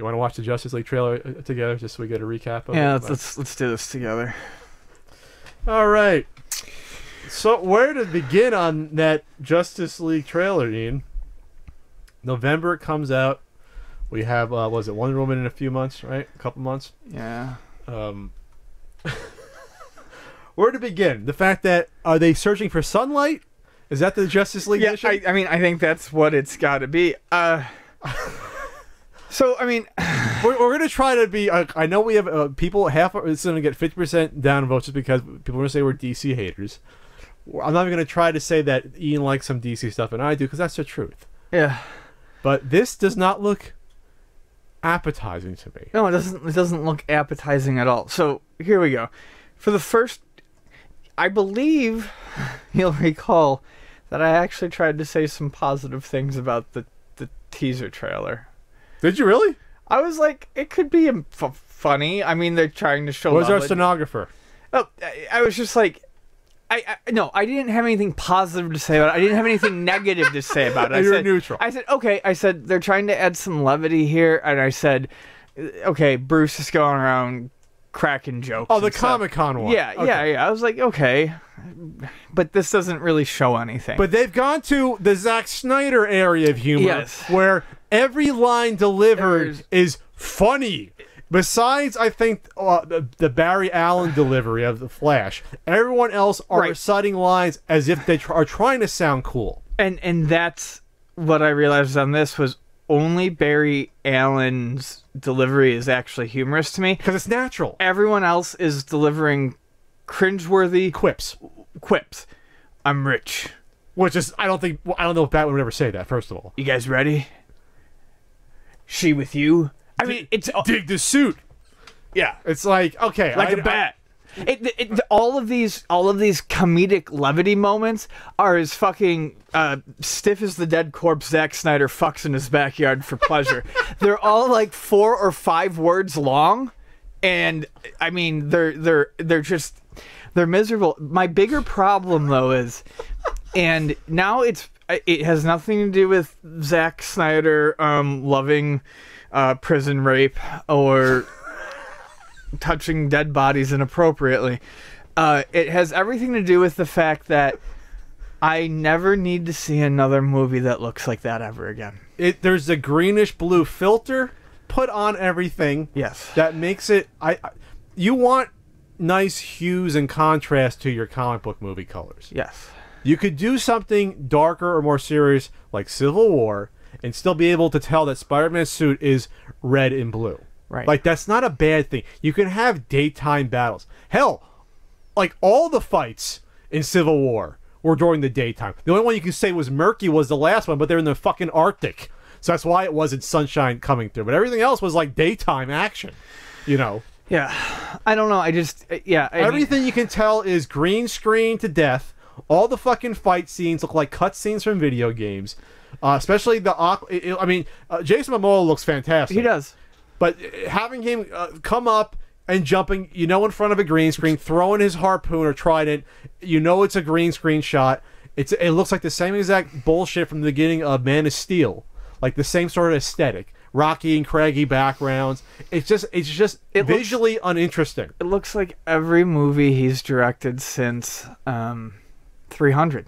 You want to watch the Justice League trailer together, just so we get a recap of it? Yeah, let's do this together. All right. So where to begin on that Justice League trailer, Ian? November it comes out. We have, was it Wonder Woman in a few months, right? A couple months? Yeah. Where to begin? The fact that, are they searching for sunlight? Is that the Justice League mission? I mean, I think that's what it's got to be. So, I mean... we're going to try to be... I know we have people, half of it's going to get 50% downvotes just because people are going to say we're DC haters. I'm not even going to try to say that Ian likes some DC stuff and I do, because that's the truth. Yeah. But this does not look appetizing to me. No, it doesn't. It doesn't look appetizing at all. So here we go. For the first, I believe you'll recall that I actually tried to say some positive things about the teaser trailer. Did you really? I was like, it could be funny. I mean, they're trying to show. Where's our stenographer? Oh, I was just like, no, I didn't have anything positive to say about it. I didn't have anything negative to say about it. You're neutral. I said, okay. I said, they're trying to add some levity here. And I said, okay, Bruce is going around cracking jokes. Oh, the Comic-Con one. Yeah, okay. yeah. I was like, okay. But this doesn't really show anything. But they've gone to the Zack Snyder area of humor. Yes. Where every line delivered is funny. Besides, I think, the Barry Allen delivery of The Flash, everyone else are reciting lines as if they are trying to sound cool. And that's what I realized on this was only Barry Allen's delivery is actually humorous to me. Because it's natural. Everyone else is delivering cringeworthy quips. I'm rich. Which is, I don't know if Batman would ever say that, first of all. You guys ready? She with you? I mean, it's dig the suit. Yeah, it's like, okay, like a bat. All of these comedic levity moments are as fucking stiff as the dead corpse Zack Snyder fucks in his backyard for pleasure. They're all like 4 or 5 words long, and I mean they're miserable. My bigger problem though is, and now it has nothing to do with Zack Snyder loving prison rape or touching dead bodies inappropriately. It has everything to do with the fact that I never need to see another movie that looks like that ever again. There's a greenish blue filter put on everything. Yes. That makes it... you want nice hues and contrast to your comic book movie colors. Yes. You could do something darker or more serious like Civil War and still be able to tell that Spider-Man's suit is red and blue. Right. Like, that's not a bad thing. You can have daytime battles. Hell, like, all the fights in Civil War were during the daytime. The only one you can say was murky was the last one, but they're in the fucking Arctic. So that's why it wasn't sunshine coming through. But everything else was, like, daytime action, you know? Yeah. I don't know. I just... Yeah. Everything you can tell is green screen to death. All the fucking fight scenes look like cutscenes from video games. Especially the... Jason Momoa looks fantastic. He does. But having him come up and jumping, in front of a green screen, throwing his harpoon or trident, it's a green screen shot. It looks like the same exact bullshit from the beginning of Man of Steel. Like the same sort of aesthetic. Rocky and craggy backgrounds. It's just visually uninteresting. It looks like every movie he's directed since 300.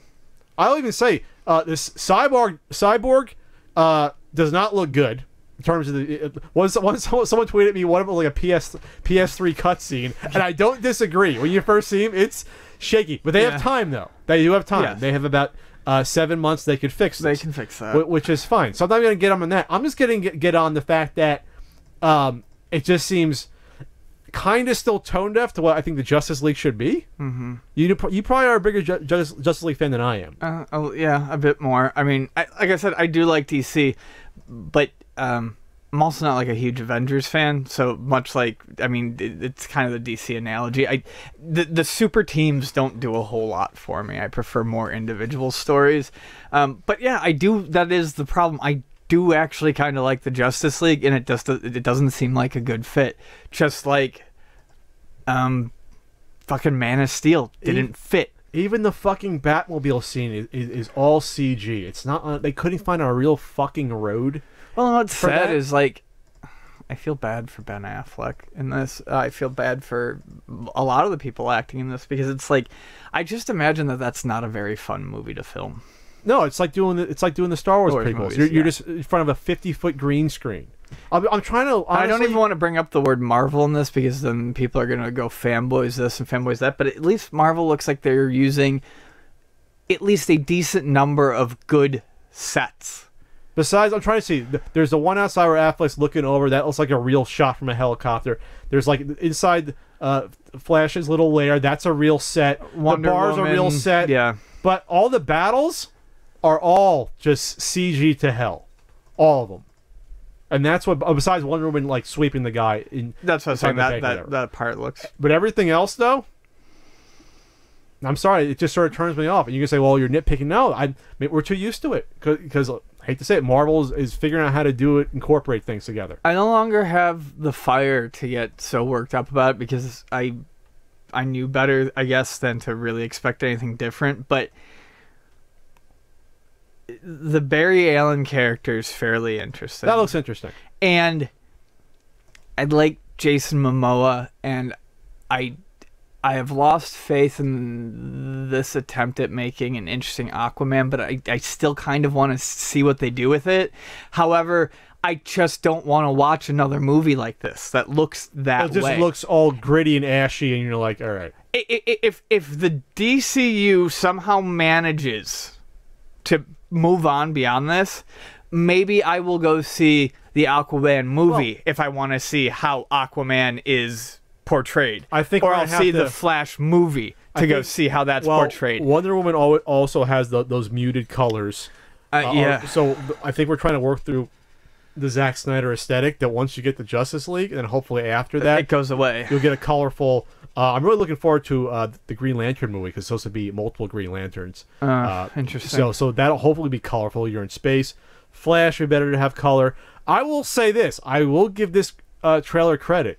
I'll even say this Cyborg does not look good. In terms of someone tweeted at me one of them like a PS3 cutscene, and I don't disagree. When you first see him, it's shaky, but they have time though. They do have time. Yes. They have about 7 months. They could fix this. They can fix that, which is fine. So I'm not going to get on that. I'm just getting get on the fact that it just seems kind of still tone deaf to what I think the Justice League should be. Mm-hmm. You probably are a bigger Justice League fan than I am. Yeah, a bit more. I mean, like I said, I do like DC, but I'm also not like a huge Avengers fan. So much like, I mean, it's kind of the DC analogy. The super teams don't do a whole lot for me. I prefer more individual stories. But yeah, I do. That is the problem. I do actually kind of like the Justice League, and it doesn't seem like a good fit. Just like fucking Man of Steel didn't fit. Even the fucking Batmobile scene is all CG. It's not. They couldn't find a real fucking road. Well, what's sad is like feel bad for Ben Affleck in this. I feel bad for a lot of the people acting in this because it's like, I just imagine that that's not a very fun movie to film. No, it's like doing the Star Wars prequels. Movies, You're just in front of a 50-foot green screen. I'm trying to. Honestly, I don't even want to bring up the word Marvel in this because then people are gonna go fanboys this and fanboys that. But at least Marvel looks like they're using at least a decent number of good sets. Besides, I'm trying to see. There's the one outside where Affleck's looking over. That looks like a real shot from a helicopter. There's like inside Flash's little lair. That's a real set. Wonder the bar's Woman, a real set. Yeah. But all the battles are all just CG to hell. All of them. And that's what, besides Wonder Woman like sweeping the guy. That's what I'm saying. That part looks. But everything else, though, I'm sorry, it just sort of turns me off. And you can say, well, you're nitpicking. No, we're too used to it. Because, I hate to say it, Marvel is figuring out how to do it, incorporate things together. I no longer have the fire to get so worked up about it because I knew better, I guess, than to really expect anything different. But the Barry Allen character is fairly interesting. That looks interesting. And I like Jason Momoa, and I have lost faith in this attempt at making an interesting Aquaman, but I still kind of want to see what they do with it. However, I just don't want to watch another movie like this that looks that way. It just looks all gritty and ashy, and you're like, all right. If the DCU somehow manages to move on beyond this, maybe I will go see the Aquaman movie if I want to see how Aquaman is portrayed. I think, or I'll see the Flash movie to go see how that's portrayed. Wonder Woman also has those muted colors. Yeah. So I think we're trying to work through the Zack Snyder aesthetic. That once you get the Justice League, and then hopefully after that it goes away, you'll get a colorful. I'm really looking forward to the Green Lantern movie because it's supposed to be multiple Green Lanterns. Interesting. So that'll hopefully be colorful. You're in space. Flash, we better to have color. I will say this. I will give this trailer credit.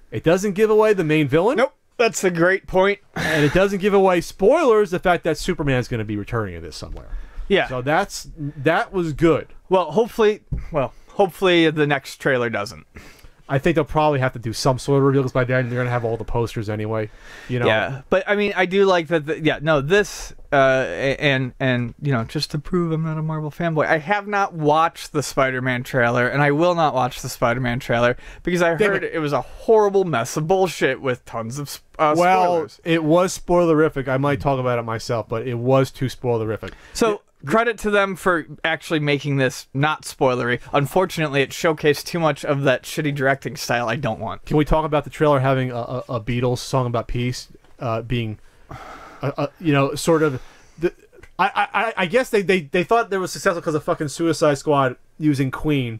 It doesn't give away the main villain. Nope. That's a great point. And it doesn't give away spoilers, the fact that Superman's going to be returning in this somewhere. Yeah. So that was good. Well, hopefully the next trailer doesn't. I think they'll probably have to do some sort of reveal because by then they're going to have all the posters anyway. You know. Yeah, but I mean, I do like that. This and just to prove I'm not a Marvel fanboy, I have not watched the Spider-Man trailer, and I will not watch the Spider-Man trailer because I heard it was a horrible mess of bullshit with tons of spoilers. Well, it was spoilerific. I might talk about it myself, but it was too spoilerific. So. Credit to them for actually making this not spoilery. Unfortunately, it showcased too much of that shitty directing style I don't want. Can we talk about the trailer having a Beatles song about peace being, sort of... I guess they thought they were successful because of fucking Suicide Squad using Queen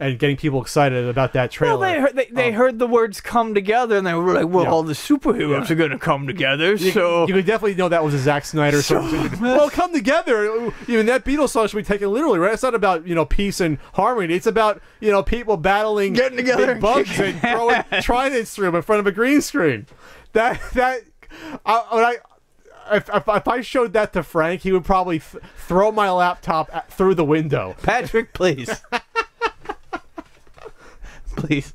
and getting people excited about that trailer. Well, they heard the words "come together" and they were like, "Well, all the superheroes are going to come together." So you could definitely know that was a Zack Snyder song. Well, come together. Even that Beatles song should be taken literally, right? It's not about peace and harmony. It's about people battling, getting together, big bugs and throwing tridents through them in front of a green screen. If I showed that to Frank, he would probably throw my laptop through the window. Patrick, please. Please.